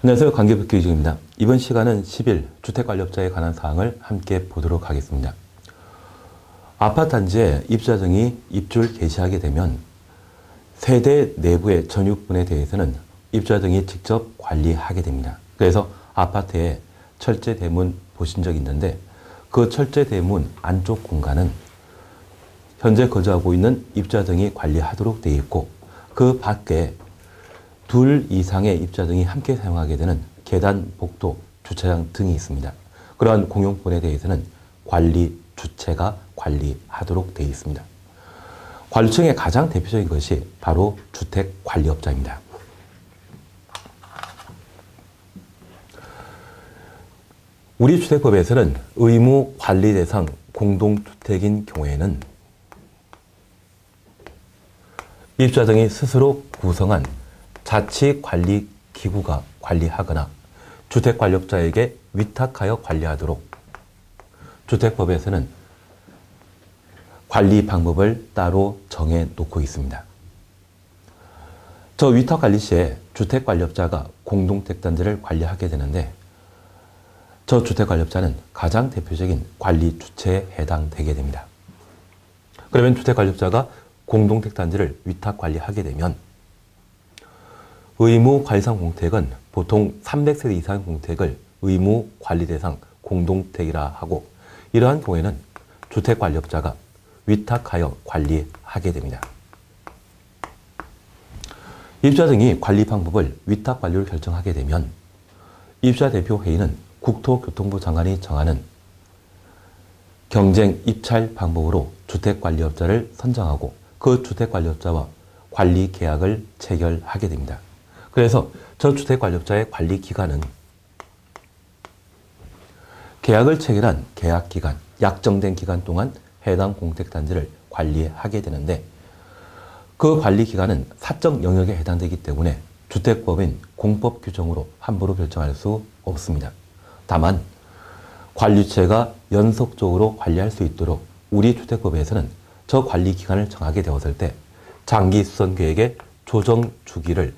안녕하세요. 관계법규이중입니다. 이번 시간은 10일 주택관리업자에 관한 사항을 함께 보도록 하겠습니다. 아파트 단지에 입주자 등이 입주를 개시하게 되면 세대 내부의 전유분에 대해서는 입주자 등이 직접 관리하게 됩니다. 그래서 아파트에 철제 대문 보신 적 있는데 그 철제 대문 안쪽 공간은 현재 거주하고 있는 입주자 등이 관리하도록 되어 있고 그 밖에 둘 이상의 입주자 등이 함께 사용하게 되는 계단, 복도, 주차장 등이 있습니다. 그러한 공용분에 대해서는 주체가 관리하도록 되어 있습니다. 관리층의 가장 대표적인 것이 바로 주택관리업자입니다. 우리 주택법에서는 의무 관리 대상 공동주택인 경우에는 입주자 등이 스스로 구성한 자치관리기구가 관리하거나 주택관리업자에게 위탁하여 관리하도록 주택법에서는 관리 방법을 따로 정해 놓고 있습니다. 저 위탁관리 시에 주택관리업자가 공동택단지를 관리하게 되는데 저 주택관리업자는 가장 대표적인 관리 주체에 해당되게 됩니다. 그러면 주택관리업자가 공동택단지를 위탁관리하게 되면 의무관리상 공택은 보통 300세대 이상 공택을 의무관리대상 공동택이라 하고 이러한 경우에는 주택관리업자가 위탁하여 관리하게 됩니다. 입주자 등이 관리 방법을 위탁관리로 결정하게 되면 입주자 대표회의는 국토교통부 장관이 정하는 경쟁 입찰 방법으로 주택관리업자를 선정하고 그 주택관리업자와 관리 계약을 체결하게 됩니다. 그래서 저 주택관리업자의 관리 기간은 계약을 체결한 계약 기간, 약정된 기간 동안 해당 공택단지를 관리하게 되는데 그 관리 기간은 사적 영역에 해당되기 때문에 주택법인 공법 규정으로 함부로 결정할 수 없습니다. 다만 관리주체가 연속적으로 관리할 수 있도록 우리 주택법에서는 저 관리 기간을 정하게 되었을 때 장기 수선 계획의 조정 주기를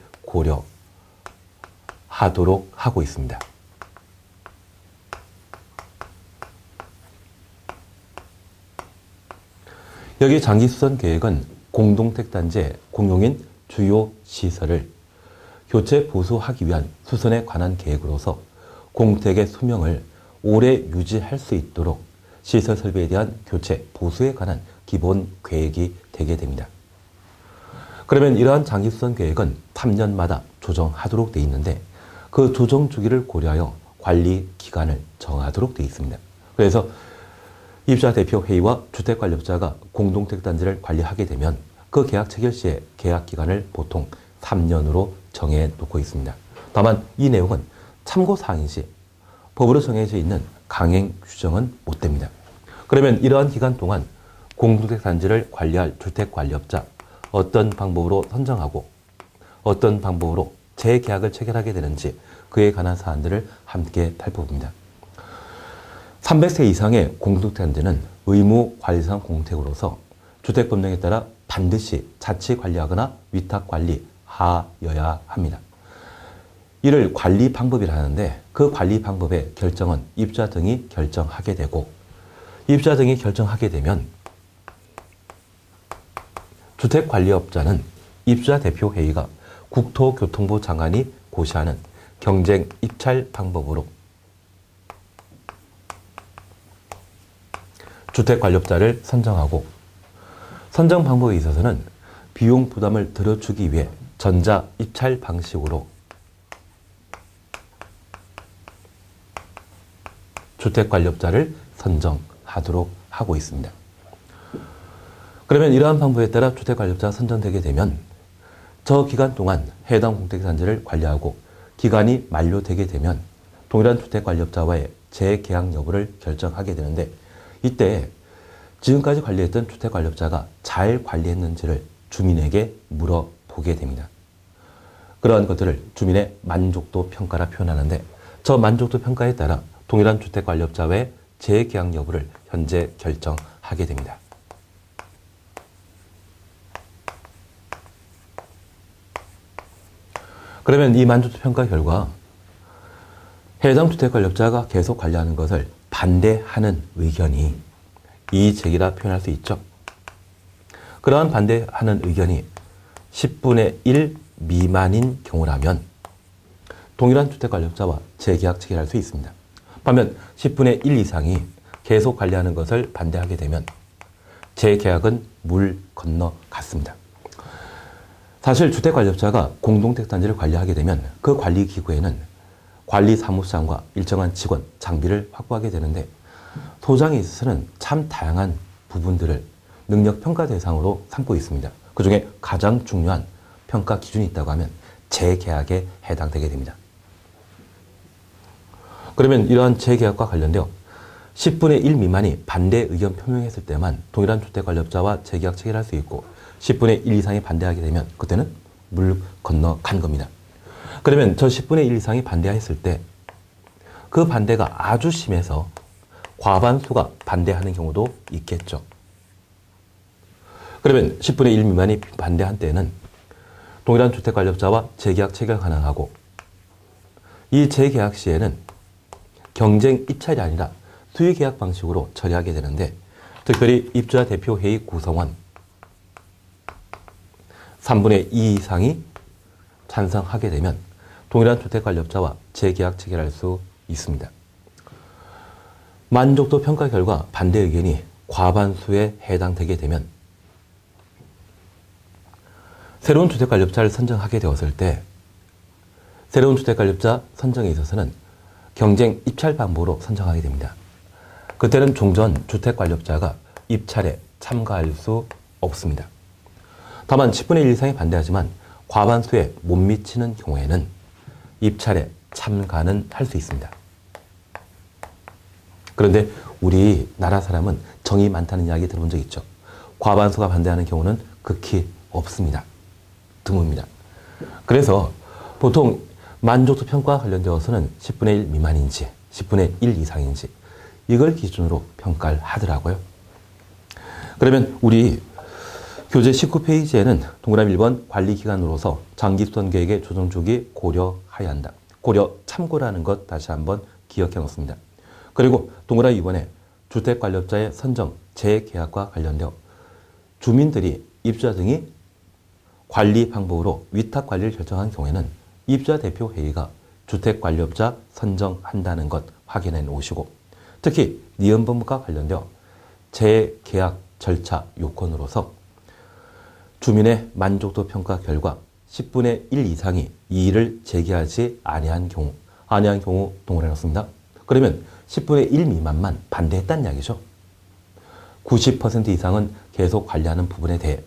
고려하도록 하고 있습니다. 여기 장기 수선 계획은 공동택단지의 공용인 주요 시설을 교체 보수하기 위한 수선에 관한 계획으로서 공택의 수명을 오래 유지할 수 있도록 시설 설비에 대한 교체 보수에 관한 기본 계획이 되게 됩니다. 그러면 이러한 장기 수선 계획은 3년마다 조정하도록 되어 있는데 그 조정 주기를 고려하여 관리 기간을 정하도록 되어 있습니다. 그래서 입주자 대표 회의와 주택관리업자가 공동택단지를 관리하게 되면 그 계약 체결 시에 계약 기간을 보통 3년으로 정해 놓고 있습니다. 다만 이 내용은 참고사항인 시 법으로 정해져 있는 강행 규정은 못 됩니다. 그러면 이러한 기간 동안 공동택단지를 관리할 주택관리업자 어떤 방법으로 선정하고 어떤 방법으로 재계약을 체결하게 되는지 그에 관한 사안들을 함께 살펴봅니다. 300세 이상의 공동택단지는 의무관리상 공택으로서 주택법령에 따라 반드시 자치관리하거나 위탁관리하여야 합니다. 이를 관리 방법이라 하는데 그 관리 방법의 결정은 입주자 등이 결정하게 되고 입주자 등이 결정하게 되면 주택관리업자는 입주자 대표회의가 국토교통부 장관이 고시하는 경쟁 입찰 방법으로 주택관리업자를 선정하고 선정 방법에 있어서는 비용 부담을 덜어주기 위해 전자 입찰 방식으로 주택관리업자를 선정하도록 하고 있습니다. 그러면 이러한 방법에 따라 주택관리업자가 선정되게 되면 저 기간 동안 해당 공택단지를 관리하고 기간이 만료되게 되면 동일한 주택관리업자와의 재계약 여부를 결정하게 되는데 이때 지금까지 관리했던 주택관리업자가 잘 관리했는지를 주민에게 물어보게 됩니다. 그러한 것들을 주민의 만족도 평가라 표현하는데 저 만족도 평가에 따라 동일한 주택관리업자와의 재계약 여부를 현재 결정하게 됩니다. 그러면 이 만족도 평가 결과 해당 주택관리업자가 계속 관리하는 것을 반대하는 의견이 이의제기라 표현할 수 있죠. 그러한 반대하는 의견이 10분의 1 미만인 경우라면 동일한 주택관리업자와 재계약 체결할 수 있습니다. 반면 10분의 1 이상이 계속 관리하는 것을 반대하게 되면 재계약은 물 건너 갔습니다. 사실 주택관리업자가 공동택단지를 관리하게 되면 그 관리기구에는 관리사무장과 일정한 직원, 장비를 확보하게 되는데 소장에 있어서는 참 다양한 부분들을 능력평가 대상으로 삼고 있습니다. 그 중에 가장 중요한 평가 기준이 있다고 하면 재계약에 해당되게 됩니다. 그러면 이러한 재계약과 관련되어 10분의 1 미만이 반대 의견 표명했을 때만 동일한 주택관리업자와 재계약 체결할 수 있고 10분의 1 이상이 반대하게 되면 그때는 물 건너 간 겁니다. 그러면 저 10분의 1 이상이 반대했을 때 그 반대가 아주 심해서 과반수가 반대하는 경우도 있겠죠. 그러면 10분의 1 미만이 반대한 때에는 동일한 주택관리업자와 재계약 체결 가능하고 이 재계약 시에는 경쟁 입찰이 아니라 수의계약 방식으로 처리하게 되는데 특별히 입주자 대표회의 구성원 3분의 2 이상이 찬성하게 되면 동일한 주택관리업자와 재계약 체결할 수 있습니다. 만족도 평가 결과 반대 의견이 과반수에 해당되게 되면 새로운 주택관리업자를 선정하게 되었을 때 새로운 주택관리업자 선정에 있어서는 경쟁 입찰 방법으로 선정하게 됩니다. 그때는 종전 주택관리업자가 입찰에 참가할 수 없습니다. 다만 10분의 1 이상이 반대하지만 과반수에 못 미치는 경우에는 입찰에 참가는 할 수 있습니다. 그런데 우리 나라 사람은 정이 많다는 이야기 들어본 적 있죠. 과반수가 반대하는 경우는 극히 없습니다. 드뭅니다. 그래서 보통 만족도 평가와 관련되어서는 10분의 1 미만인지 10분의 1 이상인지 이걸 기준으로 평가를 하더라고요. 그러면 우리 교재 19페이지에는 동그라미 1번 관리기간으로서 장기수선 계획의 조정 주기 고려하여야 한다. 고려 참고라는 것 다시 한번 기억해 놓습니다. 그리고 동그라미 2번에 주택관리업자의 선정, 재계약과 관련되어 주민들이 입주자 등이 관리 방법으로 위탁관리를 결정한 경우에는 입주자 대표회의가 주택관리업자 선정한다는 것 확인해 놓으시고 특히 니은법과 관련되어 재계약 절차 요건으로서 주민의 만족도 평가 결과 10분의 1 이상이 이의를 제기하지 아니한 경우 동그라미 넣습니다. 그러면 10분의 1 미만만 반대했다는 이야기죠. 90% 이상은 계속 관리하는 부분에 대해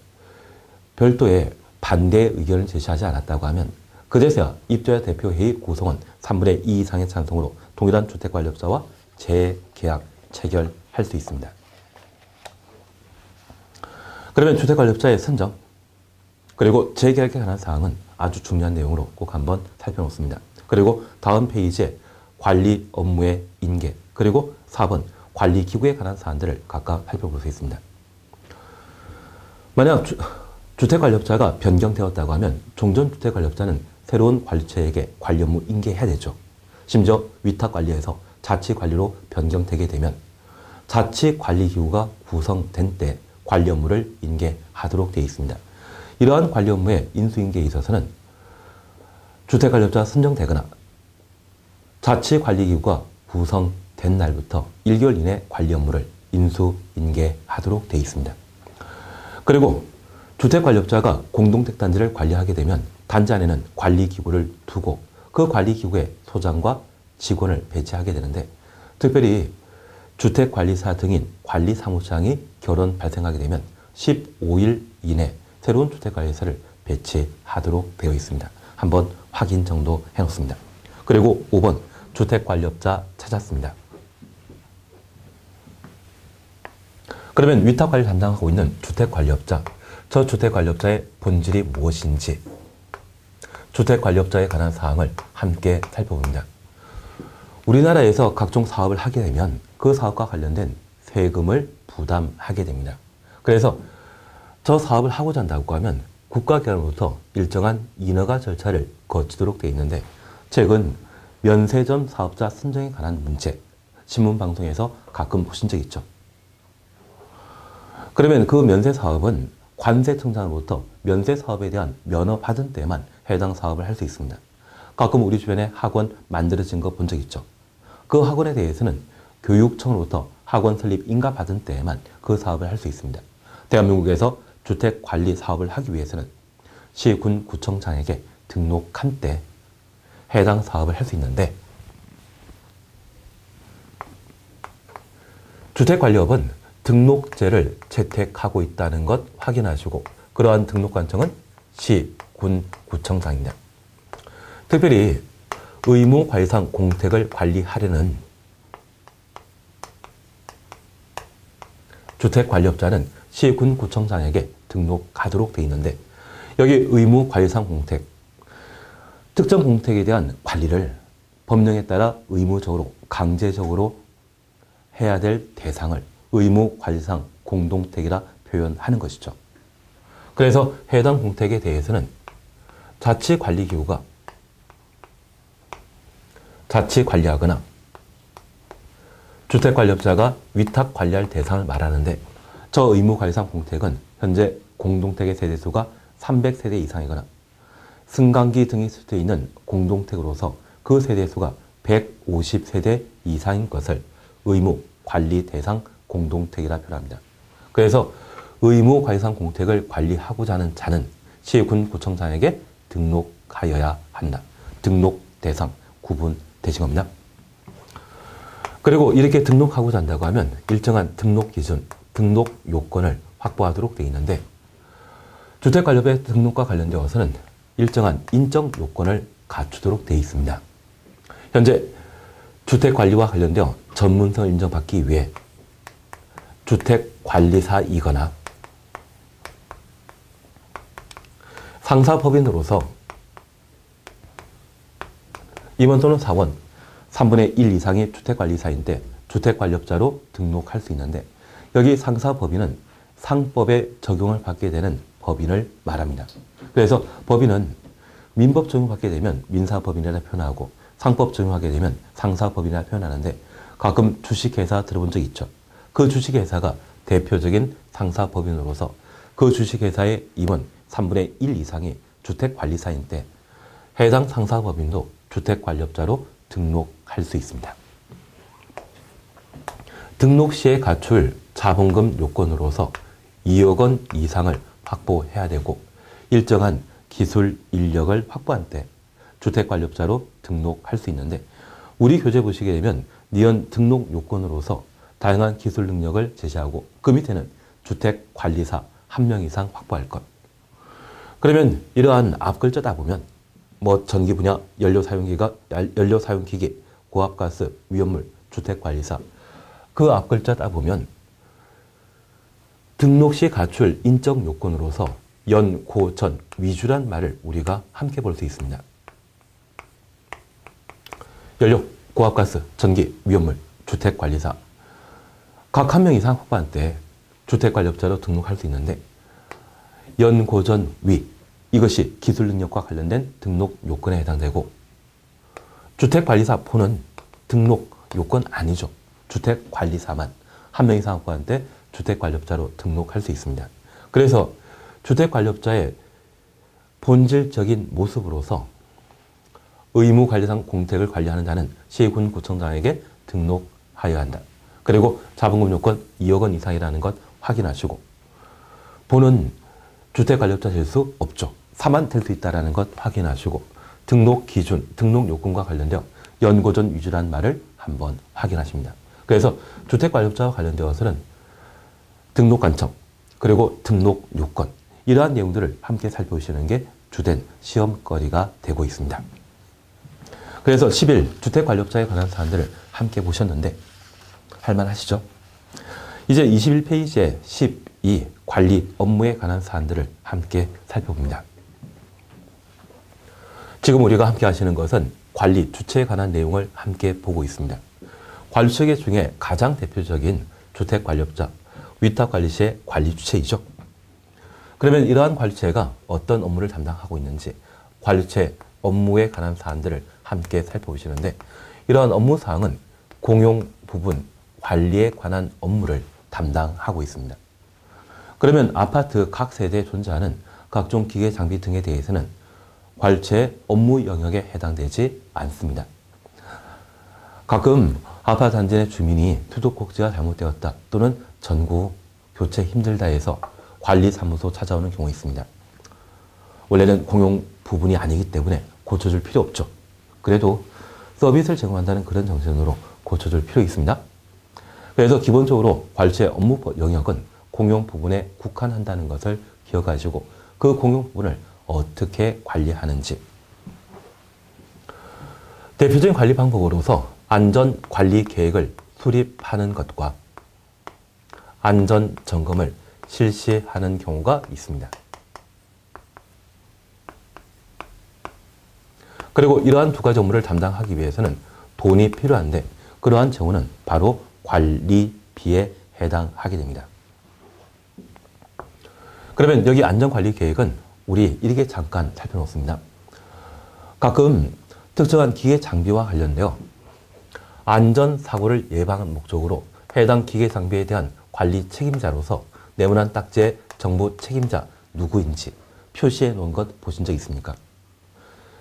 별도의 반대 의견을 제시하지 않았다고 하면 그제서야 입주자 대표회의 구성원 3분의 2 이상의 찬성으로 동일한 주택관리업자와 재계약 체결할 수 있습니다. 그러면 주택관리업자의 선정 그리고 재계약에 관한 사항은 아주 중요한 내용으로 꼭 한번 살펴놓습니다. 그리고 다음 페이지에 관리 업무의 인계 그리고 4번 관리기구에 관한 사안들을 각각 살펴볼 수 있습니다. 만약 주택관리업자가 변경되었다고 하면 종전주택관리업자는 새로운 관리처에게 관리 업무 인계해야 되죠. 심지어 위탁관리에서 자치관리로 변경되게 되면 자치관리기구가 구성된 때 관리 업무를 인계하도록 되어 있습니다. 이러한 관리 업무의 인수인계에 있어서는 주택관리업자가 선정되거나 자치관리기구가 구성된 날부터 1개월 이내 관리 업무를 인수인계하도록 되어 있습니다. 그리고 주택관리업자가 공동택단지를 관리하게 되면 단지 안에는 관리기구를 두고 그 관리기구에 소장과 직원을 배치하게 되는데 특별히 주택관리사 등인 관리사무장이 결혼 발생하게 되면 15일 이내 새로운 주택관리사를 배치하도록 되어 있습니다. 한번 확인 정도 해놓습니다. 그리고 5번 주택관리업자 찾았습니다. 그러면 위탁관리를 담당하고 있는 주택관리업자, 저 주택관리업자의 본질이 무엇인지 주택관리업자에 관한 사항을 함께 살펴봅니다. 우리나라에서 각종 사업을 하게 되면 그 사업과 관련된 세금을 부담하게 됩니다. 그래서 저 사업을 하고자 한다고 하면 국가기관으로부터 일정한 인허가 절차를 거치도록 되어 있는데 최근 면세점 사업자 선정에 관한 문제, 신문방송에서 가끔 보신 적 있죠. 그러면 그 면세 사업은 관세청장으로부터 면세 사업에 대한 면허 받은 때만 해당 사업을 할 수 있습니다. 가끔 우리 주변에 학원 만들어진 거 본 적 있죠. 그 학원에 대해서는 교육청으로부터 학원 설립 인가 받은 때에만 그 사업을 할 수 있습니다. 대한민국에서 주택관리 사업을 하기 위해서는 시, 군, 구청장에게 등록한 때 해당 사업을 할 수 있는데, 주택관리업은 등록제를 채택하고 있다는 것 확인하시고, 그러한 등록관청은 시, 군, 구청장입니다. 특별히 의무관리상 공택을 관리하려는 주택관리업자는 시, 군, 구청장에게 등록하도록 되어 있는데, 여기 의무관리상 공택, 특정 공택에 대한 관리를 법령에 따라 의무적으로, 강제적으로 해야 될 대상을 의무관리상 공동택이라 표현하는 것이죠. 그래서 해당 공택에 대해서는 자치관리기구가 자치관리하거나 주택관리업자가 위탁관리할 대상을 말하는데, 저 의무관리상 공택은 현재 공동택의 세대수가 300세대 이상이거나 승강기 등이 설치되어 있는 공동택으로서 그 세대수가 150세대 이상인 것을 의무관리 대상 공동택이라 표현합니다. 그래서 의무관리상 공택을 관리하고자 하는 자는 시, 군, 구청장에게 등록하여야 한다. 등록 대상 구분되신 겁니다. 그리고 이렇게 등록하고자 한다고 하면 일정한 등록 기준, 등록 요건을 확보하도록 되어 있는데, 주택관리업의 등록과 관련되어서는 일정한 인적 요건을 갖추도록 되어 있습니다. 현재 주택관리와 관련되어 전문성을 인정받기 위해 주택관리사이거나 상사법인으로서 임원 또는 사원 3분의 1 이상이 주택관리사인데 주택관리업자로 등록할 수 있는데, 여기 상사법인은 상법에 적용을 받게 되는 법인을 말합니다. 그래서 법인은 민법 적용받게 되면 민사법인이라 표현하고 상법 적용하게 되면 상사법인이라 표현하는데, 가끔 주식회사 들어본 적 있죠. 그 주식회사가 대표적인 상사법인으로서 그 주식회사의 임원 3분의 1 이상이 주택관리사인 때 해당 상사법인도 주택관리업자로 등록할 수 있습니다. 등록 시에 갖출 자본금 요건으로서 2억 원 이상을 확보해야 되고, 일정한 기술 인력을 확보한 때 주택관리업자로 등록할 수 있는데, 우리 교재 보시게 되면 니은 등록 요건으로서 다양한 기술 능력을 제시하고 그 밑에는 주택관리사 1명 이상 확보할 것. 그러면 이러한 앞글자 다 보면 뭐 전기 분야, 연료 사용기기, 고압가스, 위험물, 주택관리사, 그 앞글자 다 보면 등록 시 갖출 인적 요건으로서 연, 고, 전, 위주란 말을 우리가 함께 볼 수 있습니다. 연료, 고압가스, 전기, 위험물, 주택관리사 각 1명 이상 확보한 때 주택관리업자로 등록할 수 있는데, 연, 고, 전, 위 이것이 기술 능력과 관련된 등록 요건에 해당되고, 주택관리사 포는 등록 요건 아니죠. 주택관리사만 1명 이상 확보한 때 주택관리업자로 등록할 수 있습니다. 그래서 주택관리업자의 본질적인 모습으로서 의무관리상 공택을 관리하는 자는 시, 군, 구청장에게 등록하여야 한다. 그리고 자본금 요건 2억 원 이상이라는 것 확인하시고, 본은 주택관리업자 될 수 없죠. 사만 될 수 있다는 것 확인하시고, 등록 기준, 등록 요건과 관련되어 연고전 위주라는 말을 한번 확인하십니다. 그래서 주택관리업자와 관련되어서는 등록관청, 그리고 등록 요건, 이러한 내용들을 함께 살펴보시는 게 주된 시험거리가 되고 있습니다. 그래서 10일 주택관리업자에 관한 사안들을 함께 보셨는데 할만하시죠? 이제 21페이지에 12 관리 업무에 관한 사안들을 함께 살펴봅니다. 지금 우리가 함께 하시는 것은 관리 주체에 관한 내용을 함께 보고 있습니다. 관리체계 중에 가장 대표적인 주택관리업자, 위탁관리시의 관리주체이죠. 그러면 이러한 관리체가 어떤 업무를 담당하고 있는지 관리체 업무에 관한 사안들을 함께 살펴보시는데 이러한 업무 사항은 공용 부분 관리에 관한 업무를 담당하고 있습니다. 그러면 아파트 각 세대에 존재하는 각종 기계 장비 등에 대해서는 관리처의 업무 영역에 해당되지 않습니다. 가끔 아파트 단지 내 주민이 투독꼭지가 잘못되었다 또는 전구 교체 힘들다 해서 관리사무소 찾아오는 경우가 있습니다. 원래는 공용 부분이 아니기 때문에 고쳐줄 필요 없죠. 그래도 서비스를 제공한다는 그런 정신으로 고쳐줄 필요 있습니다. 그래서 기본적으로 관리처의 업무 영역은 공용 부분에 국한한다는 것을 기억하시고 그 공용 부분을 어떻게 관리하는지 대표적인 관리 방법으로서 안전관리 계획을 수립하는 것과 안전점검을 실시하는 경우가 있습니다. 그리고 이러한 두 가지 업무를 담당하기 위해서는 돈이 필요한데 그러한 재원은 바로 관리비에 해당하게 됩니다. 그러면 여기 안전관리 계획은 우리 이렇게 잠깐 살펴놓습니다. 가끔 특정한 기계 장비와 관련되어 안전사고를 예방하는 목적으로 해당 기계 장비에 대한 관리 책임자로서 네모난 딱지에 정보 책임자 누구인지 표시해 놓은 것 보신 적 있습니까?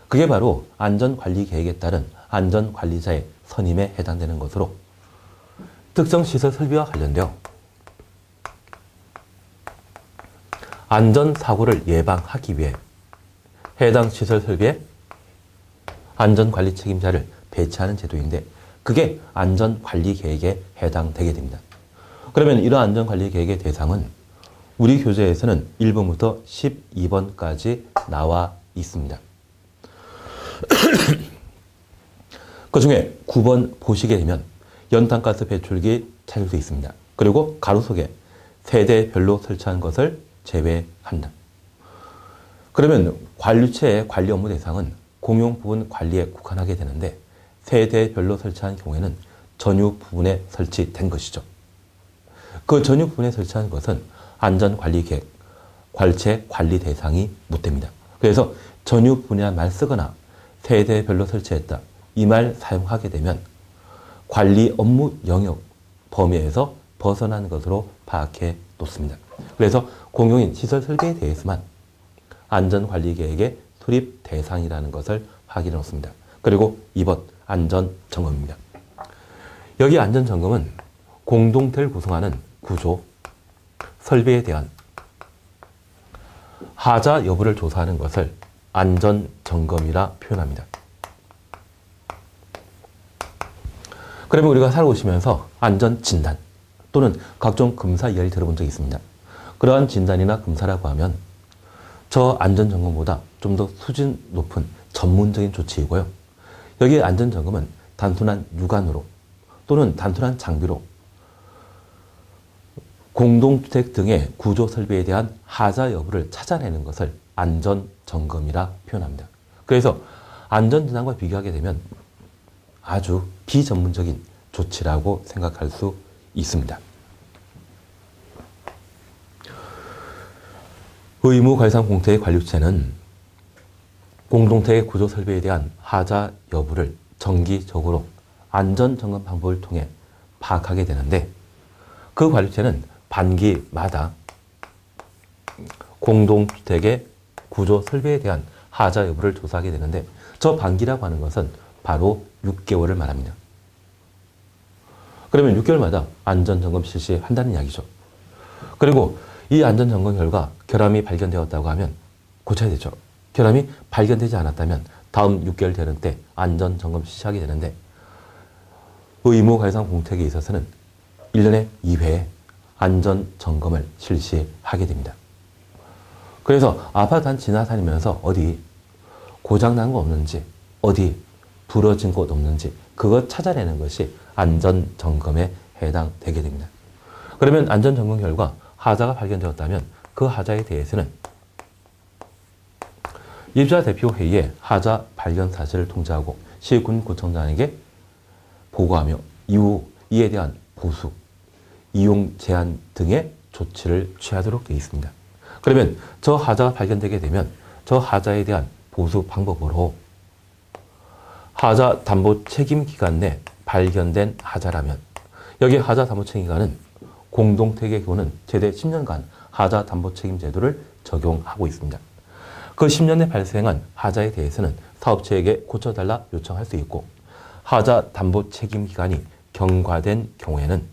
그게 바로 안전관리 계획에 따른 안전관리자의 선임에 해당되는 것으로 특정 시설 설비와 관련되어 안전사고를 예방하기 위해 해당 시설 설비에 안전관리 책임자를 배치하는 제도인데 그게 안전관리 계획에 해당되게 됩니다. 그러면 이러한 안전관리 계획의 대상은 우리 교재에서는 1번부터 12번까지 나와 있습니다. 그 중에 9번 보시게 되면 연탄가스 배출기 찾을 수 있습니다. 그리고 가로 속에 세대별로 설치한 것을 제외한다. 그러면 관리처의 관리 업무 대상은 공용 부분 관리에 국한하게 되는데 세대별로 설치한 경우에는 전유 부분에 설치된 것이죠. 그 전유 부분에 설치한 것은 안전관리 계획, 관리처의 관리 대상이 못 됩니다. 그래서 전유 부분이란 말 쓰거나 세대별로 설치했다. 이 말 사용하게 되면 관리 업무 영역 범위에서 벗어난 것으로 파악해 놓습니다. 그래서 공용인 시설 설계에 대해서만 안전관리계획의 수립 대상이라는 것을 확인해 놓습니다. 그리고 2번 안전점검입니다. 여기 안전점검은 공동체를 구성하는 구조, 설비에 대한 하자 여부를 조사하는 것을 안전점검이라 표현합니다. 그러면 우리가 살아오시면서 안전진단 또는 각종 검사 이야기 들어본 적이 있습니다. 그러한 진단이나 검사라고 하면 저 안전점검보다 좀 더 수준 높은 전문적인 조치이고요. 여기에 안전점검은 단순한 육안으로 또는 단순한 장비로 공동주택 등의 구조 설비에 대한 하자 여부를 찾아내는 것을 안전점검이라 표현합니다. 그래서 안전진단과 비교하게 되면 아주 비전문적인 조치라고 생각할 수 있습니다. 의무관리상 공태의 관리체는 공동체의 구조 설비에 대한 하자 여부를 정기적으로 안전점검 방법을 통해 파악하게 되는데 그 관리체는 반기마다 공동주택의 구조 설비에 대한 하자 여부를 조사하게 되는데 저 반기라고 하는 것은 바로 6개월을 말합니다. 그러면 6개월마다 안전점검 실시한다는 이야기죠. 그리고 이 안전점검 결과 결함이 발견되었다고 하면 고쳐야 되죠. 결함이 발견되지 않았다면 다음 6개월 되는 때 안전점검 실시하게 되는데 의무관리상 공택에 있어서는 1년에 2회 안전점검을 실시하게 됩니다. 그래서 아파트 한 지나다니면서 어디 고장난 거 없는지 어디 부러진 곳 없는지 그것 찾아내는 것이 안전점검에 해당되게 됩니다. 그러면 안전점검 결과 하자가 발견되었다면 그 하자에 대해서는 입주자 대표회의에 하자 발견 사실을 통지하고 시군구청장에게 보고하며 이후 이에 대한 보수, 이용 제한 등의 조치를 취하도록 되어 있습니다. 그러면 저 하자가 발견되게 되면 저 하자에 대한 보수 방법으로 하자 담보 책임 기간 내 발견된 하자라면 여기 하자 담보 책임 기간은 공동택의 경우는 최대 10년간 하자 담보 책임 제도를 적용하고 있습니다. 그 10년 내 발생한 하자에 대해서는 사업체에게 고쳐달라 요청할 수 있고 하자 담보 책임 기간이 경과된 경우에는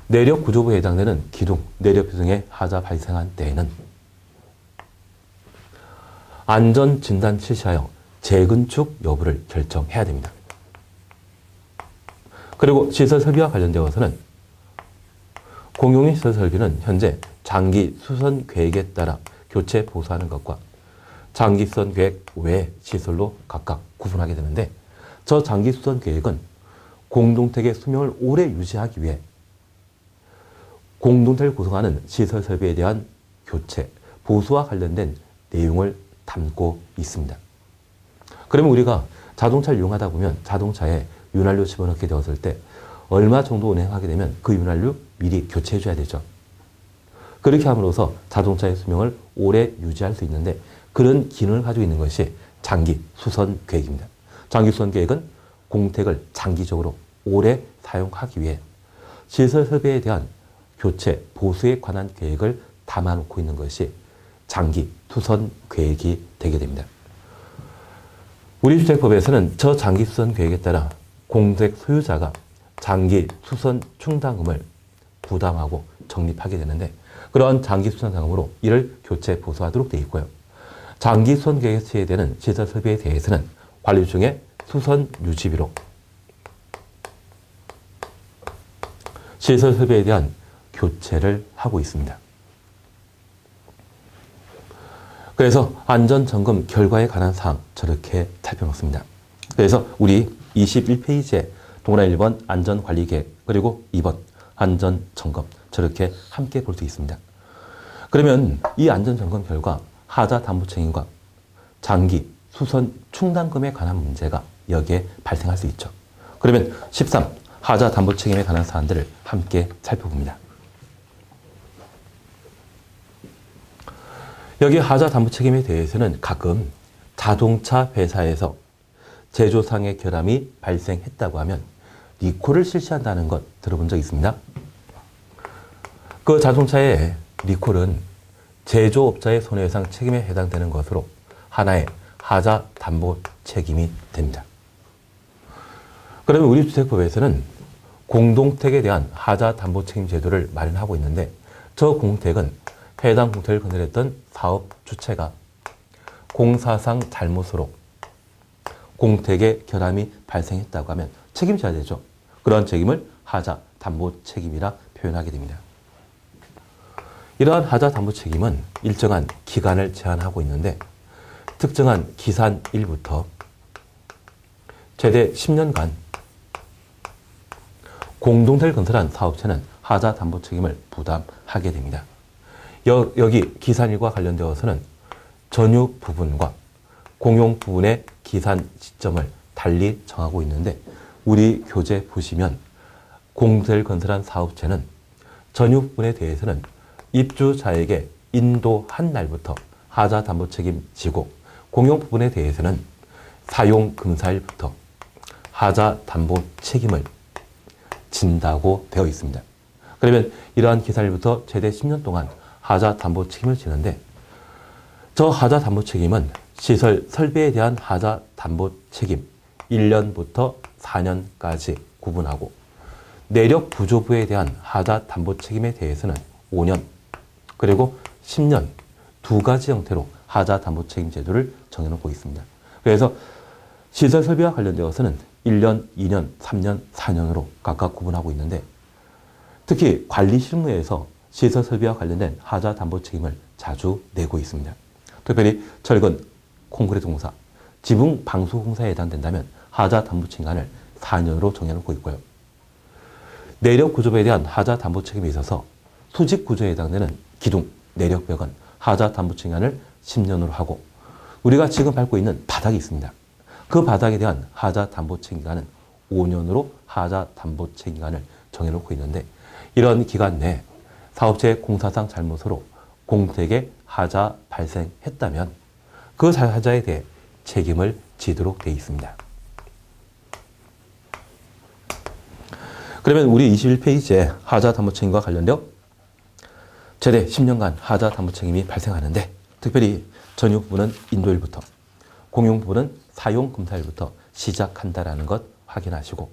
내력 구조부에 해당되는 기둥, 내력 등의 하자 발생한 때에는 안전진단 실시하여 재건축 여부를 결정해야 됩니다. 그리고 시설 설비와 관련되어서는 공용인 시설 설비는 현재 장기 수선 계획에 따라 교체 보수하는 것과 장기 수선 계획 외 시설로 각각 구분하게 되는데 저 장기 수선 계획은 공동택의 수명을 오래 유지하기 위해 공동택을 구성하는 시설 설비에 대한 교체, 보수와 관련된 내용을 담고 있습니다. 그러면 우리가 자동차를 이용하다 보면 자동차에 윤활유 집어넣게 되었을 때 얼마 정도 운행하게 되면 그 윤활유 미리 교체해 줘야 되죠. 그렇게 함으로써 자동차의 수명을 오래 유지할 수 있는데 그런 기능을 가지고 있는 것이 장기 수선 계획입니다. 장기 수선 계획은 공택을 장기적으로 오래 사용하기 위해 시설 설비에 대한 교체, 보수에 관한 계획을 담아놓고 있는 것이 장기 수선 계획이 되게 됩니다. 우리 주택법에서는 저 장기 수선 계획에 따라 공택 소유자가 장기 수선 충당금을 부담하고 적립하게 되는데 그러한 장기 수선 자금으로 이를 교체 보수하도록 되어 있고요. 장기 수선 계획에 처해되는 시설 설비에 대해서는 관리 중에 수선 유지비로 시설 설비에 대한 교체를 하고 있습니다. 그래서 안전점검 결과에 관한 사항 저렇게 살펴봤습니다. 그래서 우리 21페이지에 동그라미 1번 안전관리계획 그리고 2번 안전점검 저렇게 함께 볼 수 있습니다. 그러면 이 안전점검 결과 하자 담보책임과 장기 수선 충당금에 관한 문제가 여기에 발생할 수 있죠. 그러면 13 하자 담보책임에 관한 사안들을 함께 살펴봅니다. 여기 하자 담보책임에 대해서는 가끔 자동차 회사에서 제조상의 결함이 발생했다고 하면 리콜을 실시한다는 것 들어본 적 있습니다. 그 자동차의 리콜은 제조업자의 손해배상 책임에 해당되는 것으로 하나의 하자 담보 책임이 됩니다. 그러면 우리 주택법에서는 공동택에 대한 하자 담보 책임 제도를 마련하고 있는데 저 공택은 해당 공택을 건설했던 사업 주체가 공사상 잘못으로 공택의 결함이 발생했다고 하면 책임져야 되죠. 그러한 책임을 하자 담보 책임이라 표현하게 됩니다. 이러한 하자 담보 책임은 일정한 기간을 제한하고 있는데 특정한 기산일부터 최대 10년간 공동택을 건설한 사업체는 하자 담보 책임을 부담하게 됩니다. 여기 기산일과 관련되어서는 전유 부분과 공용 부분의 기산 시점을 달리 정하고 있는데 우리 교재 보시면 공동택을 건설한 사업체는 전유 부분에 대해서는 입주자에게 인도한 날부터 하자 담보 책임 지고 공용 부분에 대해서는 사용 금사일부터 하자 담보 책임을 진다고 되어 있습니다. 그러면 이러한 기산일부터 최대 10년 동안 하자 담보 책임을 지는데 저 하자 담보 책임은 시설 설비에 대한 하자 담보 책임 1년부터 4년까지 구분하고 내력 구조부에 대한 하자 담보 책임에 대해서는 5년 그리고 10년 두 가지 형태로 하자 담보 책임 제도를 정해놓고 있습니다. 그래서 시설 설비와 관련되어서는 1년, 2년, 3년, 4년으로 각각 구분하고 있는데 특히 관리 실무에서 시설 설비와 관련된 하자 담보 책임을 자주 내고 있습니다. 특별히 철근, 콘크리트 공사, 지붕 방수 공사에 해당된다면 하자 담보 책임을 4년으로 정해놓고 있고요. 내력 구조부에 대한 하자 담보 책임에 있어서 수직 구조에 해당되는 기둥, 내력벽은 하자 담보 책임을 10년으로 하고 우리가 지금 밟고 있는 바닥이 있습니다. 그 바닥에 대한 하자 담보 책임기간은 5년으로 하자 담보 책임기간을 정해놓고 있는데 이런 기간 내에 사업체의 공사상 잘못으로 공택에 하자 발생했다면 그 하자에 대해 책임을 지도록 되어 있습니다. 그러면 우리 21페이지에 하자 담보 책임과 관련되어 최대 10년간 하자 담보 책임이 발생하는데, 특별히 전유 부분은 인도일부터, 공용 부분은 사용 검사일부터 시작한다라는 것 확인하시고,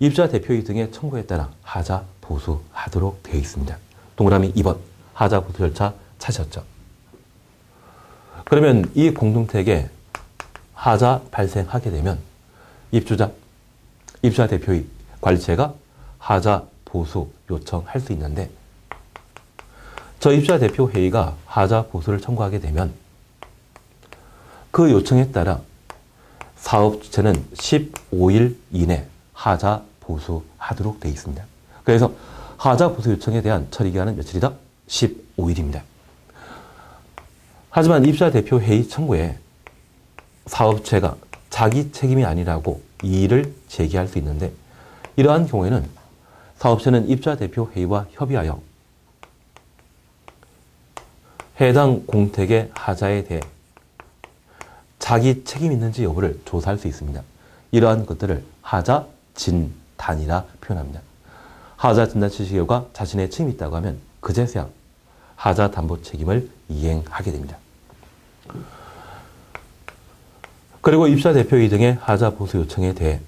입주자 대표이익 등의 청구에 따라 하자 보수하도록 되어 있습니다. 동그라미 2번 하자 보수 절차 찾으셨죠? 그러면 이 공동택에 하자 발생하게 되면 입주자 대표이익 관리체가 하자 보수 요청할 수 있는데, 저 입주자 대표 회의가 하자 보수를 청구하게 되면 그 요청에 따라 사업 주체는 15일 이내 하자 보수하도록 되어 있습니다. 그래서 하자 보수 요청에 대한 처리 기간은 며칠이다? 15일입니다. 하지만 입주자 대표 회의 청구에 사업체가 자기 책임이 아니라고 이의를 제기할 수 있는데, 이러한 경우에는 사업체는 입주자 대표 회의와 협의하여 해당 공택의 하자에 대해 자기 책임 있는지 여부를 조사할 수 있습니다. 이러한 것들을 하자 진단이라 표현합니다. 하자 진단 실시 결과 자신의 책임이 있다고 하면 그제서야 하자 담보 책임을 이행하게 됩니다. 그리고 입주자 대표회의 등의 하자 보수 요청에 대해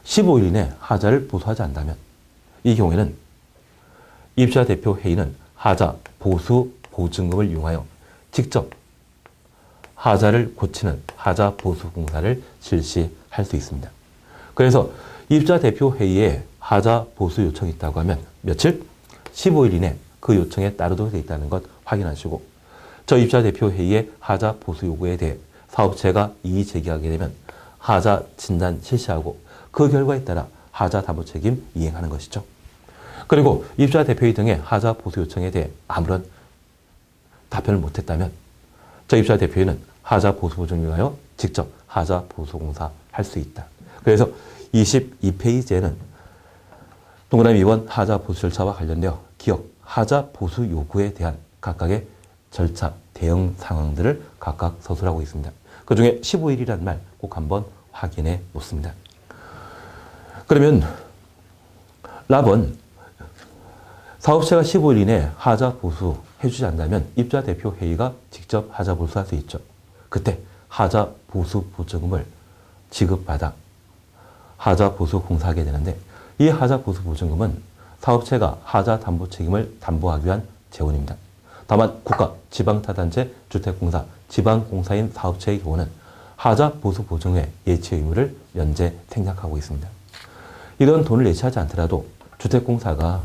15일 이내 하자를 보수하지 않는다면 이 경우에는 입주자 대표회의는 하자 보수 보증금을 이용하여 직접 하자를 고치는 하자 보수 공사를 실시할 수 있습니다. 그래서 입주자 대표회의에 하자 보수 요청이 있다고 하면 며칠? 15일 이내 그 요청에 따르도록 되어 있다는 것 확인하시고, 저 입주자 대표회의의 하자 보수 요구에 대해 사업체가 이의 제기하게 되면 하자 진단 실시하고 그 결과에 따라 하자 담보 책임 이행하는 것이죠. 그리고 입주자 대표회의 등의 하자 보수 요청에 대해 아무런 답변을 못했다면 저 입주자 대표회의는 하자 보수 보증을 위하여 직접 하자 보수 공사 할 수 있다. 그래서 22페이지에는 동그라미 2번 하자 보수 절차와 관련되어 기억 하자 보수 요구에 대한 각각의 절차, 대응 상황들을 각각 서술하고 있습니다. 그 중에 15일이라는 말 꼭 한번 확인해 놓습니다. 그러면 랍은 사업체가 15일 이내 하자 보수 해주지 않는다면 입주자 대표 회의가 직접 하자 보수할 수 있죠. 그때 하자 보수 보증금을 지급받아 하자 보수 공사하게 되는데, 이 하자 보수 보증금은 사업체가 하자 담보 책임을 담보하기 위한 재원입니다. 다만 국가, 지방타단체, 주택공사, 지방공사인 사업체의 경우는 하자 보수 보증의 예치 의무를 면제 생략하고 있습니다. 이런 돈을 예치하지 않더라도 주택공사가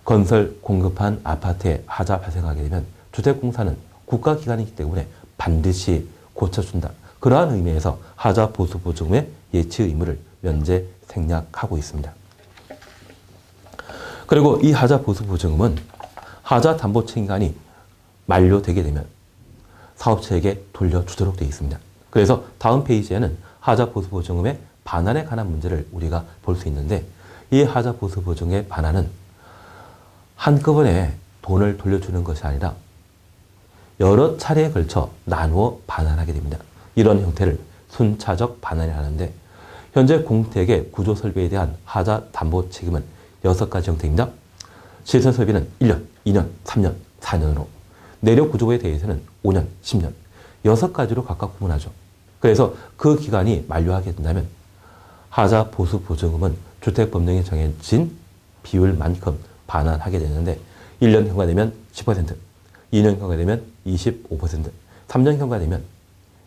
건설 공급한 아파트에 하자 발생하게 되면 주택공사는 국가기관이기 때문에 반드시 고쳐준다. 그러한 의미에서 하자 보수 보증의 예치 의무를 면제 생략하고 있습니다. 그리고 이 하자 보수 보증금은 하자 담보 책임기간이 만료되게 되면 사업체에게 돌려주도록 되어 있습니다. 그래서 다음 페이지에는 하자 보수 보증금의 반환에 관한 문제를 우리가 볼 수 있는데, 이 하자 보수 보증의 반환은 한꺼번에 돈을 돌려주는 것이 아니라 여러 차례에 걸쳐 나누어 반환하게 됩니다. 이런 형태를 순차적 반환이 하는데, 현재 공택의 구조 설비에 대한 하자 담보 책임은 6가지 형태입니다. 시설 설비는 1년, 2년, 3년, 4년으로, 내력 구조에 대해서는 5년, 10년, 6가지로 각각 구분하죠. 그래서 그 기간이 만료하게 된다면 하자 보수 보증금은 주택법령에 정해진 비율만큼 반환하게 되는데, 1년 경과되면 10%, 2년 경과되면 25%, 3년 경과되면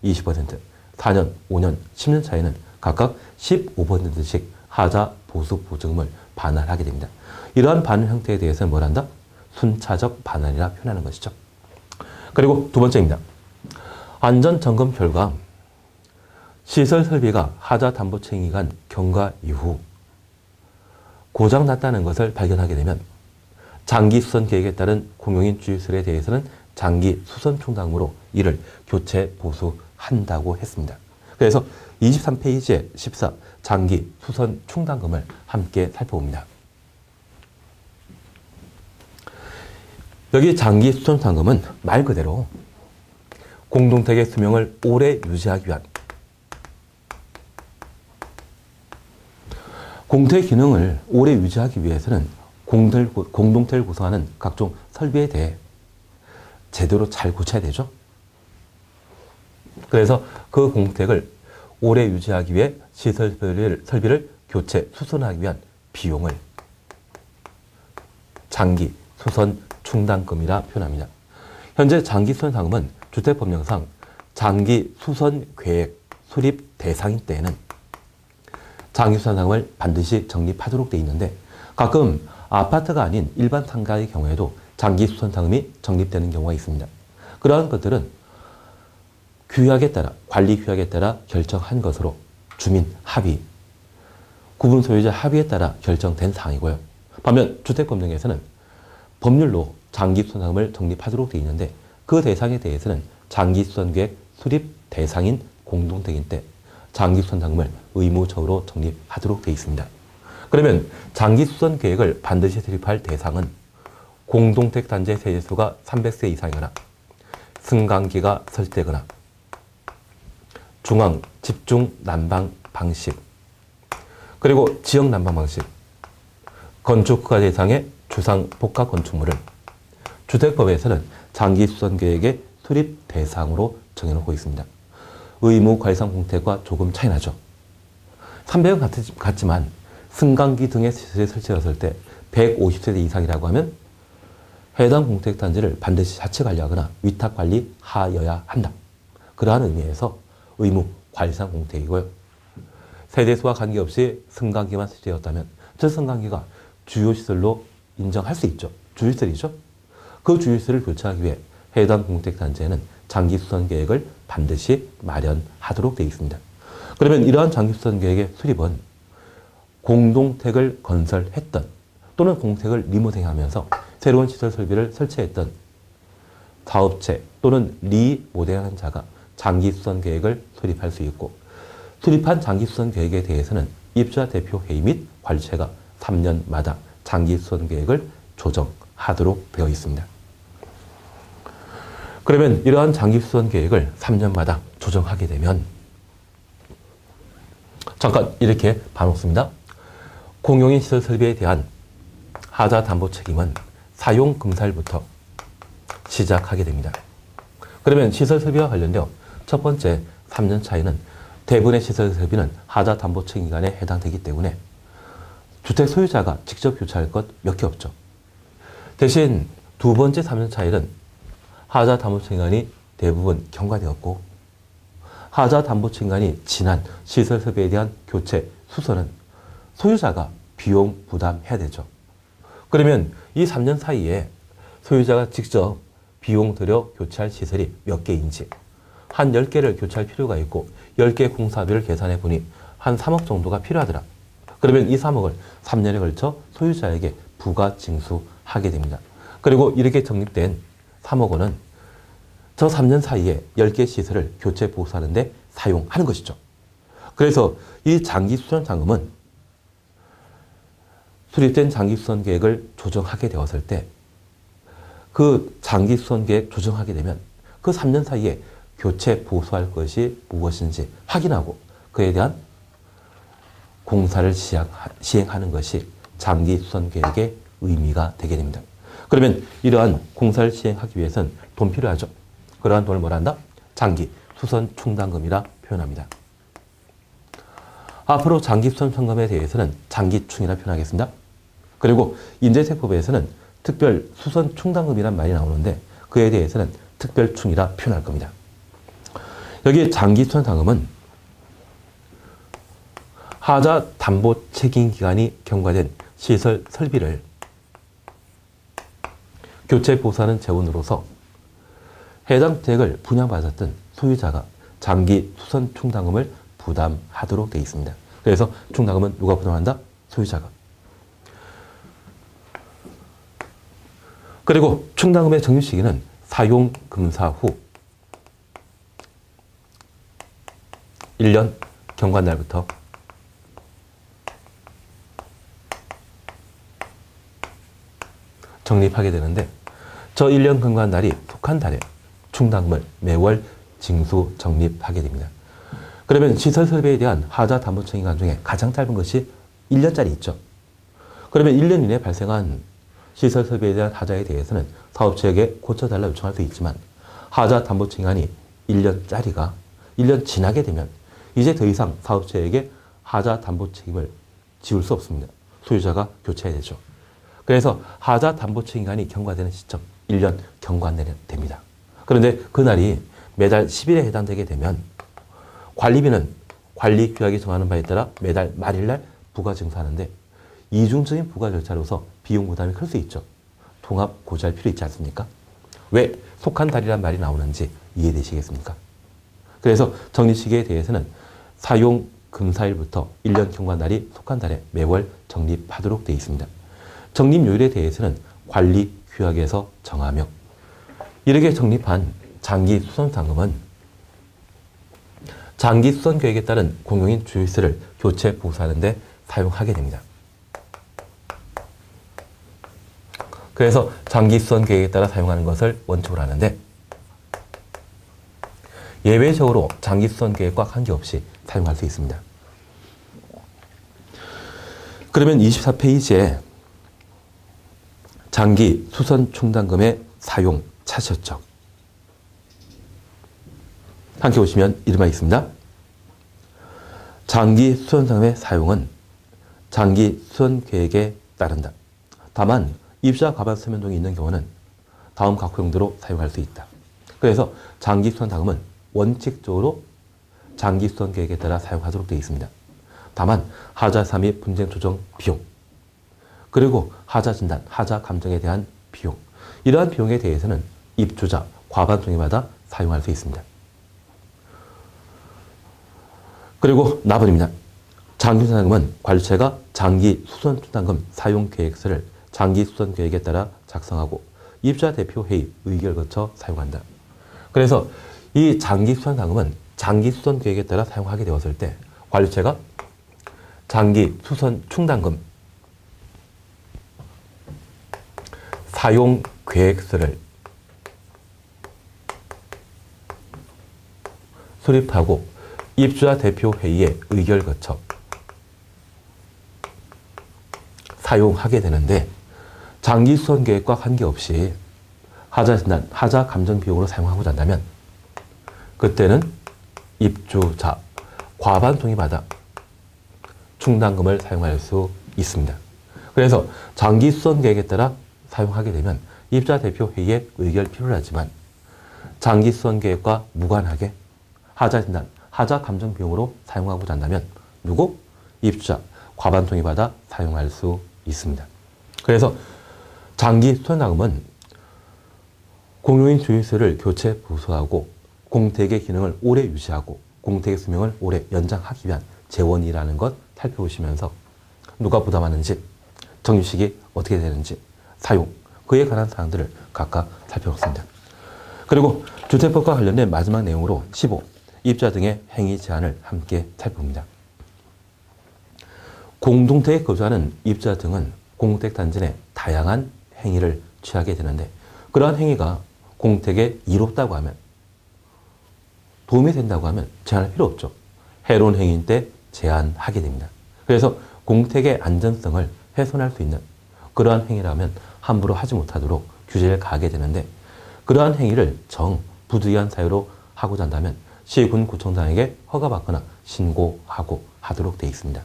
20%, 4년, 5년, 10년 차에는 각각 15%씩 하자 보수 보증금을 반환하게 됩니다. 이러한 반환 형태에 대해서는 뭘 한다? 순차적 반환이라 표현하는 것이죠. 그리고 두 번째입니다. 안전점검 결과 시설 설비가 하자 담보 책임기간 경과 이후 고장났다는 것을 발견하게 되면 장기 수선 계획에 따른 공용인 주유설에 대해서는 장기 수선 충당으로 이를 교체 보수한다고 했습니다. 그래서 23페이지에 14 장기 수선 충당금을 함께 살펴봅니다. 여기 장기 수선 충당금은 말 그대로 공동택의 수명을 오래 유지하기 위한 공택 기능을 오래 유지하기 위해서는 공동택을 구성하는 각종 설비에 대해 제대로 잘 고쳐야 되죠. 그래서 그 공택을 오래 유지하기 위해 시설 설비를 교체, 수선하기 위한 비용을 장기 수선 충당금이라 표현합니다. 현재 장기 수선 상금은 주택법령상 장기 수선 계획 수립 대상인 때에는 장기 수선 상금을 반드시 적립하도록 되어 있는데 가끔 아파트가 아닌 일반 상가의 경우에도 장기 수선 상금이 적립되는 경우가 있습니다. 그러한 것들은 규약에 따라 관리 규약에 따라 결정한 것으로 주민 합의, 구분 소유자 합의에 따라 결정된 사항이고요. 반면 주택법령에서는 법률로 장기 수선 상금을 적립하도록 되어 있는데 그 대상에 대해서는 장기 수선 계획 수립 대상인 공동택인 때 장기 수선 상금을 의무적으로 적립하도록 되어 있습니다. 그러면 장기 수선 계획을 반드시 수립할 대상은 공동택 단지의 세대수가 300세 이상이거나 승강기가 설치되거나 중앙 집중 난방 방식 그리고 지역 난방 방식 건축허가 대상의 주상 복합 건축물을 주택법에서는 장기 수선 계획의 수립 대상으로 정해놓고 있습니다. 의무 관리상 공택과 조금 차이 나죠. 300은 같지만 승강기 등의 시설에 설치되었을 때 150세대 이상이라고 하면 해당 공택단지를 반드시 자체 관리하거나 위탁 관리하여야 한다. 그러한 의미에서 의무 관리상 공택이고요. 세대수와 관계없이 승강기만 설치되었다면 저 승강기가 주요시설로 인정할 수 있죠. 주요시설이죠. 그 주요시설을 교체하기 위해 해당 공택단지에는 장기수선 계획을 반드시 마련하도록 되어 있습니다. 그러면 이러한 장기수선 계획의 수립은 공동택을 건설했던 또는 공택을 리모델링하면서 새로운 시설 설비를 설치했던 사업체 또는 리모델링하는 자가 장기수선 계획을 수립할 수 있고 수립한 장기수선 계획에 대해서는 입주자 대표 회의 및 관리체가 3년마다 장기수선 계획을 조정하도록 되어 있습니다. 그러면 이러한 장기수선 계획을 3년마다 조정하게 되면 잠깐 이렇게 봐놓습니다. 공용인 시설 설비에 대한 하자 담보 책임은 사용 금사일부터 시작하게 됩니다. 그러면 시설 설비와 관련되어 첫 번째 3년 차에는 대부분의 시설 설비는 하자 담보 책임 기간에 해당되기 때문에 주택 소유자가 직접 교체할 것 몇 개 없죠. 대신 두 번째 3년 차에는 하자 담보 책임 기간이 대부분 경과되었고 하자 담보 책임 기간이 지난 시설 설비에 대한 교체, 수선은 소유자가 비용 부담해야 되죠. 그러면 이 3년 사이에 소유자가 직접 비용 들여 교체할 시설이 몇 개인지 한 10개를 교체할 필요가 있고 10개 공사비를 계산해 보니 한 3억 정도가 필요하더라. 그러면 이 3억을 3년에 걸쳐 소유자에게 부가 징수하게 됩니다. 그리고 이렇게 적립된 3억 원은 저 3년 사이에 10개 시설을 교체 보수하는 데 사용하는 것이죠. 그래서 이 장기수선 상금은 수립된 장기수선 계획을 조정하게 되었을 때 그 장기수선 계획 조정하게 되면 그 3년 사이에 교체 보수할 것이 무엇인지 확인하고 그에 대한 공사를 시행하는 것이 장기수선 계획의 의미가 되게 됩니다. 그러면 이러한 공사를 시행하기 위해서는 돈 필요하죠. 그러한 돈을 뭐라 한다? 장기 수선 충당금이라 표현합니다. 앞으로 장기수선 상금에 대해서는 장기충이라 표현하겠습니다. 그리고 임대세법에서는 특별 수선 충당금이란 말이 나오는데 그에 대해서는 특별충이라 표현할 겁니다. 여기 장기수선 상금은 하자 담보 책임 기간이 경과된 시설 설비를 교체 보수하는 재원으로서 해당 주택을 분양받았던 소유자가 장기 수선 충당금을 부담하도록 되어 있습니다. 그래서 충당금은 누가 부담한다? 소유자가. 그리고 충당금의 적립 시기는 사용 금사 후 1년 경과날부터 적립하게 되는데 저 1년 경과날이 속한 달에 충당금을 매월 징수 적립하게 됩니다. 그러면 시설 설비에 대한 하자 담보 책임 기간 중에 가장 짧은 것이 1년짜리 있죠. 그러면 1년 이내에 발생한 시설 설비에 대한 하자에 대해서는 사업체에게 고쳐달라 요청할 수 있지만 하자 담보 책임 기간이 1년짜리가 1년 지나게 되면 이제 더 이상 사업체에게 하자 담보 책임을 지울 수 없습니다. 소유자가 교체해야 되죠. 그래서 하자 담보 책임 기간이 경과되는 시점 1년 경과됩니다. 그런데 그날이 매달 10일에 해당되게 되면 관리비는 관리규약이 정하는 바에 따라 매달 말일날 부과 증서하는데 이중적인 부과 절차로서 비용 부담이 클 수 있죠. 통합 고지할 필요 있지 않습니까? 왜 속한 달이란 말이 나오는지 이해되시겠습니까? 그래서 적립시기에 대해서는 사용 금사일부터 1년 경과날이 속한 달에 매월 적립하도록 되어 있습니다. 적립요일에 대해서는 관리규약에서 정하며 이렇게 적립한 장기수선상금은 장기수선계획에 따른 공용인 주유세를 교체 보수하는 데 사용하게 됩니다. 그래서 장기수선 계획에 따라 사용하는 것을 원칙으로 하는데 예외적으로 장기수선 계획과 관계없이 사용할 수 있습니다. 그러면 24페이지에 장기수선 충당금의 사용 차시적 함께 보시면 이름이 있습니다. 장기수선상금의 사용은 장기수선 계획에 따른다. 다만 입주자 과반 서면동이 있는 경우는 다음 각 용도로 사용할 수 있다. 그래서 장기수선 자금은 원칙적으로 장기수선 계획에 따라 사용하도록 되어 있습니다. 다만 하자 삽입 분쟁 조정 비용 그리고 하자 진단, 하자 감정에 대한 비용 이러한 비용에 대해서는 입주자 과반 동의마다 사용할 수 있습니다. 그리고 나번입니다. 장기수선 자금은 관리처가 장기수선 충당금 사용 계획서를 장기수선 계획에 따라 작성하고 입주자 대표회의 의결을 거쳐 사용한다. 그래서 이 장기수선 자금은 장기수선 계획에 따라 사용하게 되었을 때 관리처가 장기수선 충당금 사용 계획서를 수립하고 입주자 대표회의의 의결을 거쳐 사용하게 되는데 장기수선 계획과 관계없이 하자 진단, 하자 감정 비용으로 사용하고자 한다면 그때는 입주자 과반 동의받아 충당금을 사용할 수 있습니다. 그래서 장기수선 계획에 따라 사용하게 되면 입주자 대표회의의 의결 필요를 하지만 장기수선 계획과 무관하게 하자 진단, 하자 감정 비용으로 사용하고자 한다면 누구? 입주자 과반 동의받아 사용할 수 있습니다. 그래서 장기수선자금은 공용인 주유소를 교체 보수하고 공택의 기능을 오래 유지하고 공택의 수명을 오래 연장하기 위한 재원이라는 것 살펴보시면서 누가 부담하는지, 적립식이 어떻게 되는지, 사용, 그에 관한 사항들을 각각 살펴봤습니다. 그리고 주택법과 관련된 마지막 내용으로 15, 입주자 등의 행위 제한을 함께 살펴봅니다. 공동택에 거주하는 입주자 등은 공택단지 내 다양한 행위를 취하게 되는데 그러한 행위가 공택에 이롭다고 하면 도움이 된다고 하면 제한할 필요 없죠. 해로운 행위인 때 제한하게 됩니다. 그래서 공택의 안전성을 훼손할 수 있는 그러한 행위라면 함부로 하지 못하도록 규제를 가하게 되는데 그러한 행위를 부주의한 사유로 하고자 한다면 시군구청장에게 허가받거나 신고하고 하도록 되어 있습니다.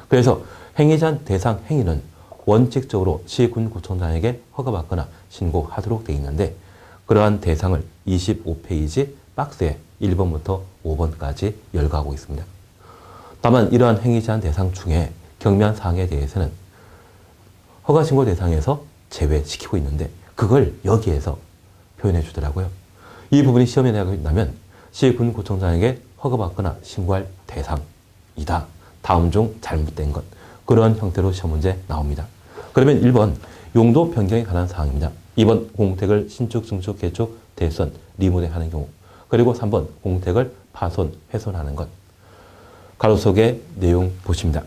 그래서 행위 제한 대상 행위는 원칙적으로 시군구청장에게 허가받거나 신고하도록 되어 있는데 그러한 대상을 25페이지 박스에 1번부터 5번까지 열거하고 있습니다. 다만 이러한 행위 제한 대상 중에 경미한 사항에 대해서는 허가신고 대상에서 제외시키고 있는데 그걸 여기에서 표현해 주더라고요. 이 부분이 시험에 나가면 시군구청장에게 허가받거나 신고할 대상이다. 다음 중 잘못된 것. 그러한 형태로 시험 문제 나옵니다. 그러면 1번 용도 변경에 관한 사항입니다. 2번 공택을 신축, 증축, 개축, 대선, 리모델하는 경우. 그리고 3번 공택을 파손, 훼손하는 것. 가로 속의 내용 보십니다.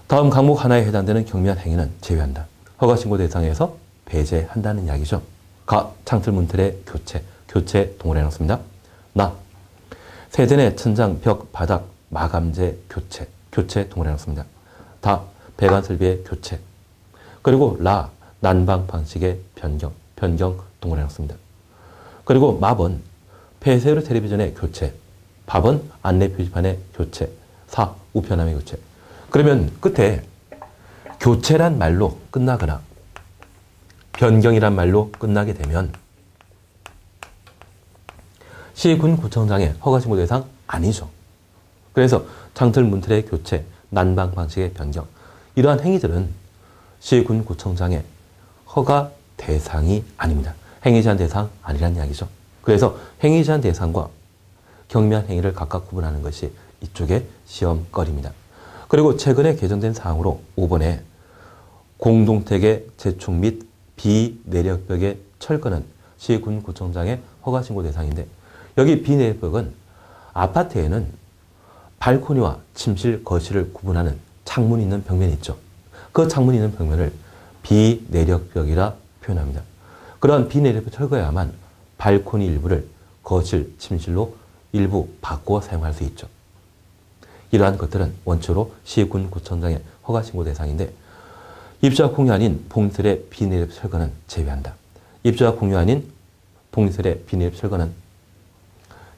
다음 항목 하나에 해당되는 경미한 행위는 제외한다. 허가신고 대상에서 배제한다는 이야기죠. 가, 창틀 문틀의 교체 동을 해놓습니다. 나. 세대내 천장, 벽, 바닥, 마감재 교체 동원해놨습니다. 다. 배관 설비의 교체. 그리고 라. 난방 방식의 변경 동원해놨습니다. 그리고 마번. 폐쇄로 텔레비전의 교체. 밥은 안내 표지판의 교체. 사. 우편함의 교체. 그러면 끝에 교체란 말로 끝나거나 변경이란 말로 끝나게 되면 시군구청장의 허가신고 대상 아니죠. 그래서 창틀 문틀의 교체, 난방 방식의 변경 이러한 행위들은 시군구청장의 허가 대상이 아닙니다. 행위 제한 대상 아니란 이야기죠. 그래서 행위 제한 대상과 경미한 행위를 각각 구분하는 것이 이쪽의 시험거리입니다. 그리고 최근에 개정된 사항으로 5번에 공동택의 재축 및 비내력벽의 철거는 시군구청장의 허가신고 대상인데 여기 비내력벽은 아파트에는 발코니와 침실, 거실을 구분하는 창문이 있는 벽면이 있죠. 그 창문이 있는 벽면을 비내력벽이라 표현합니다. 그러한 비내력벽 철거해야만 발코니 일부를 거실, 침실로 일부 바꾸어 사용할 수 있죠. 이러한 것들은 원초로 시군구청장의 허가신고 대상인데 입주자 공유 아닌 봉설의 비내력 철거는 제외한다. 입주자 공유 아닌 봉설의 비내력 철거는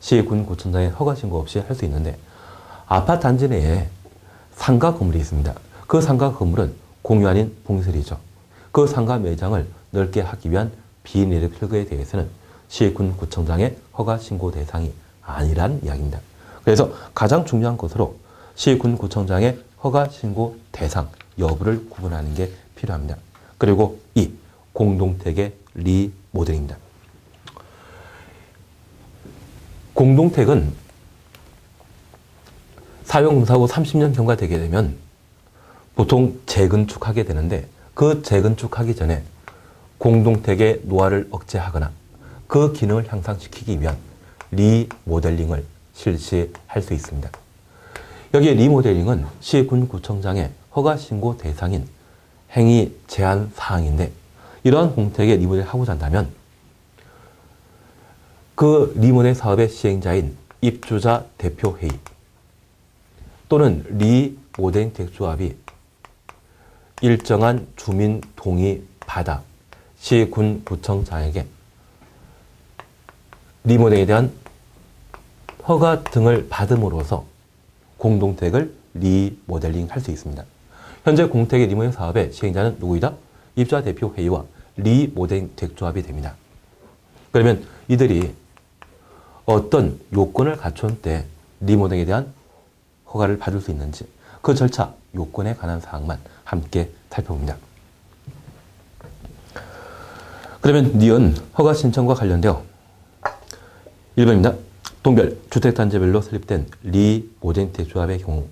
시군구청장의 허가신고 없이 할 수 있는데 아파트 단지 내에 상가 건물이 있습니다. 그 상가 건물은 공유 아닌 봉설이죠. 그 상가 매장을 넓게 하기 위한 비내력 철거에 대해서는 시군구청장의 허가신고 대상이 아니란 이야기입니다. 그래서 가장 중요한 것으로 시군구청장의 허가신고 대상 여부를 구분하는 게 필요합니다. 그리고 이 공동택의 리모델링입니다. 공동택은 사용공사 후 30년 경과되게 되면 보통 재건축하게 되는데 그 재건축하기 전에 공동택의 노화를 억제하거나 그 기능을 향상시키기 위한 리모델링을 실시할 수 있습니다. 여기에 리모델링은 시군구청장의 허가신고 대상인 행위 제한 사항인데 이러한 공택에 리모델링을 하고자 한다면 그 리모델링 사업의 시행자인 입주자 대표회의 또는 리모델링 택조합이 일정한 주민 동의 받아 시군구청장에게 리모델링에 대한 허가 등을 받음으로써 공동택을 리모델링 할 수 있습니다. 현재 공택의 리모델링 사업의 시행자는 누구이다? 입주자 대표회의와 리모델링 택조합이 됩니다. 그러면 이들이 어떤 요건을 갖춘 때 리모델링에 대한 허가를 받을 수 있는지 그 절차, 요건에 관한 사항만 함께 살펴봅니다. 그러면 니은 허가 신청과 관련되어 1번입니다. 동별 주택단지별로 설립된 리모델링 택조합의 경우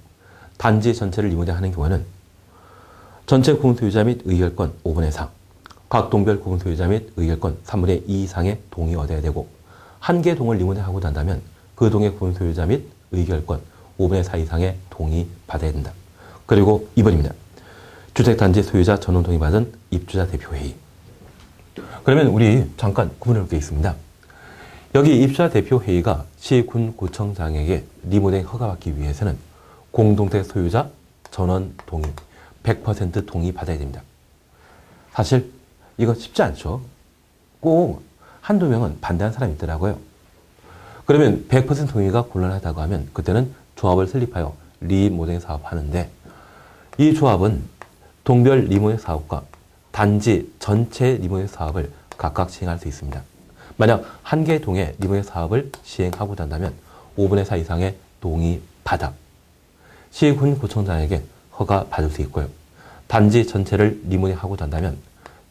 단지 전체를 리모델링하는 경우에는 전체 구분소유자 및 의결권 5분의 4, 각 동별 구분소유자 및 의결권 3분의 2 이상의 동의 얻어야 되고 한 개 동을 리모델링하고자 한다면 그 동의 구분소유자 및 의결권 5분의 4 이상의 동의 받아야 된다. 그리고 2번입니다. 주택단지 소유자 전원 동의받은 입주자 대표회의. 그러면 우리 잠깐 구분해 볼 게 있습니다. 여기 입주자 대표회의가 시군구청장에게 리모델링 허가받기 위해서는 공동택 소유자 전원 동의 100% 동의 받아야 됩니다. 사실 이거 쉽지 않죠. 꼭 한두 명은 반대하는 사람이 있더라고요. 그러면 100% 동의가 곤란하다고 하면 그때는 조합을 설립하여 리모델링 사업하는데 이 조합은 동별 리모델링 사업과 단지 전체 리모델링 사업을 각각 시행할 수 있습니다. 만약 한 개 동의 리모델링 사업을 시행하고자 한다면 5분의 4 이상의 동의 받아 시군구청장에게 허가 받을 수 있고요. 단지 전체를 리모델링 하고자 한다면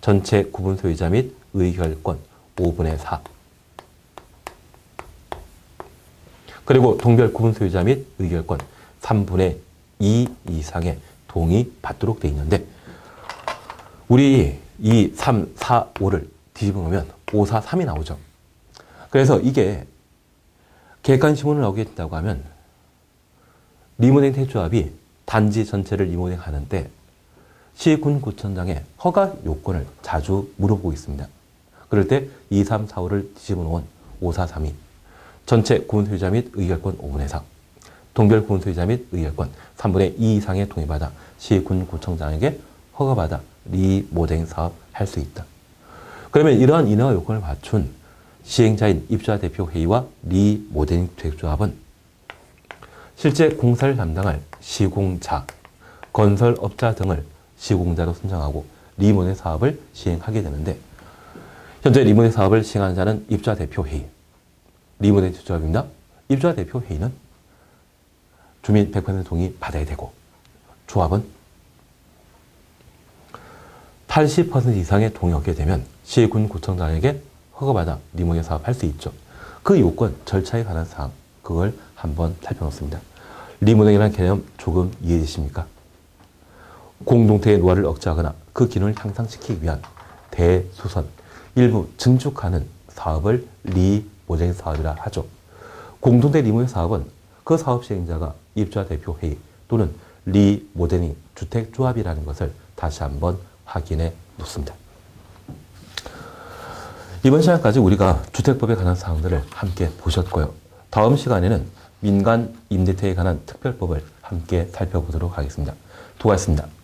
전체 구분 소유자 및 의결권 5분의 4 그리고 동별 구분 소유자 및 의결권 3분의 2 이상의 동의 받도록 되어 있는데 우리 2, 3, 4, 5를 뒤집어 놓으면 5, 4, 3이 나오죠. 그래서 이게 객관시문을 나오게 된다고 하면 리모델링 택조합이 단지 전체를 리모델링 하는데 시군구청장의 허가 요건을 자주 물어보고 있습니다. 그럴 때 2, 3, 4, 5를 뒤집어 놓은 5, 4, 3이 전체 구분 소유자 및 의결권 5분의 4, 동별 구분 소유자 및 의결권 3분의 2 이상의 동의받아 시군구청장에게 허가받아 리모델링 사업 할 수 있다. 그러면 이러한 인허가 요건을 갖춘 시행자인 입주자 대표 회의와 리모델링 주택조합은 실제 공사를 담당할 시공자, 건설업자 등을 시공자로 선정하고 리모델링 사업을 시행하게 되는데, 현재 리모델링 사업을 시행하는 자는 입주자 대표 회의, 리모델링 주택조합입니다. 입주자 대표 회의는 주민 100% 동의 받아야 되고, 조합은 80% 이상의 동의 얻게 되면 시군구청장에게 허가받아 리모델링 사업 할 수 있죠. 그 요건, 절차에 관한 사항, 그걸 한번 살펴놓습니다. 리모델링이라는 개념 조금 이해되십니까? 공동체의 노화를 억제하거나 그 기능을 향상시키기 위한 대수선, 일부 증축하는 사업을 리모델링 사업이라 하죠. 공동체 리모델링 사업은 그 사업 시행자가 입주자 대표 회의 또는 리모델링 주택조합이라는 것을 다시 한번 확인해 놓습니다. 이번 시간까지 우리가 주택법에 관한 사항들을 함께 보셨고요. 다음 시간에는 민간 임대차에 관한 특별법을 함께 살펴보도록 하겠습니다. 수고하셨습니다.